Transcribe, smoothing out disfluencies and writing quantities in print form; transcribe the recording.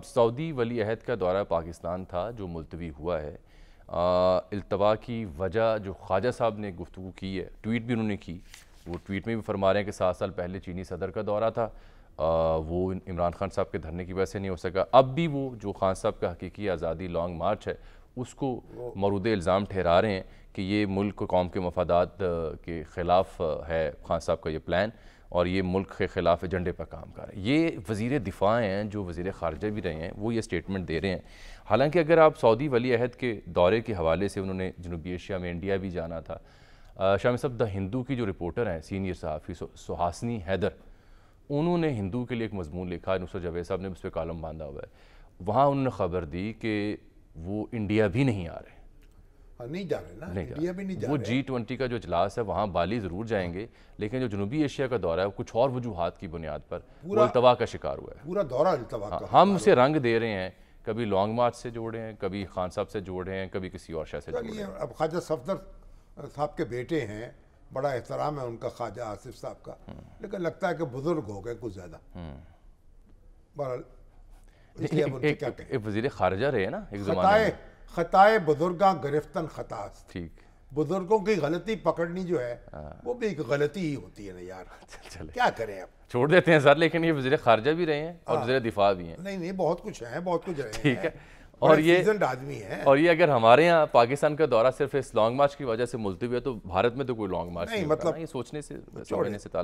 سعودی ولی عہد کا دورہ پاکستان تھا جو ملتوی ہوا ہے۔ التوا کی وجہ جو خواجہ صاحب نے گفتگو کی ہے، ٹویٹ بھی انہوں نے کی، وہ ٹویٹ میں بھی فرما رہے ہیں کہ 7 سال پہلے چینی صدر کا دورہ تھا، وہ عمران خان صاحب کے دھرنے کی وجہ سے نہیں ہو سکا۔ اب بھی وہ جو خان صاحب کا حقیقی آزادی لانگ مارچ ہے اس کو مورد الزام ٹھہرا رہے ہیں کہ یہ ملک و قوم کے مفادات کے خلاف ہے خان صاحب کا یہ پلان، اور یہ ملک کے خلاف ایجنڈے پر کام کر رہے ہیں۔ یہ وزیر دفاع ہیں جو وزیر خارجہ بھی رہے ہیں، وہ یہ سٹیٹمنٹ دے رہے ہیں۔ حالانکہ اگر آپ سعودی ولی عہد کے دورے کے حوالے سے، انہوں نے جنوبی ایشیا میں انڈیا بھی جانا تھا، شامی صاحب دا ہندو کی جو رپورٹر ہیں سینئر صحافی سہاسنی حیدر، انہوں نے ہندو کے لیے ایک مضمون لکھا، نصرت جاوید صاحب نے اس پہ کالم باندھا ہوا ہے، وہاں انہوں نے خبر دی کہ وہ انڈیا بھی نہیں آ رہے، نہیں جا رہے نا، انڈیا بھی نہیں جا وہ رہے۔ G20 کا جو اجلاس ہے وہاں بالی ضرور جائیں گے، لیکن جو جنوبی ایشیا کا دورہ ہے وہ کچھ اور وجوہات کی بنیاد پر وہ التوا کا شکار ہوا ہے۔ پورا دورہ التوا کا، ہم اسے رنگ دے رہے ہیں، کبھی لانگ مارچ سے جوڑے ہیں، کبھی خان صاحب سے جوڑے ہیں، کبھی کسی اور شے سے جوڑے ہیں۔ اب خواجہ صفدر صاحب کے بیٹے ہیں، بڑا احترام ہے ان کا خواجہ آصف صاحب کا، لیکن لگتا ہے کہ بزرگ ہو گئے کچھ زیادہ۔ بہرحال اس لیے اب ان سے کیا کہیں، ایک وزیر خارجہ رہے نا ایک زمانے میں۔ خطائے بزرگاں گرفتن خطاست، ٹھیک، بزرگوں کی غلطی پکڑنی جو ہے وہ بھی ایک غلطی ہی ہوتی ہے نا یار، کیا کریں اب، چھوڑ دیتے ہیں سر، لیکن یہ وزیر خارجہ بھی رہے ہیں اور وزیر دفاع بھی ہیں۔ نہیں بہت کچھ ہے، بہت کچھ رہے ہیں، ٹھیک ہے، اور سیزنڈ آدمی ہے۔ اور یہ اگر ہمارے ہاں پاکستان کا دورہ صرف اس لانگ مارچ کی وجہ سے ملتوی ہے تو بھارت میں تو کوئی لانگ مارچ نہیں، مطلب یہ سوچنے سے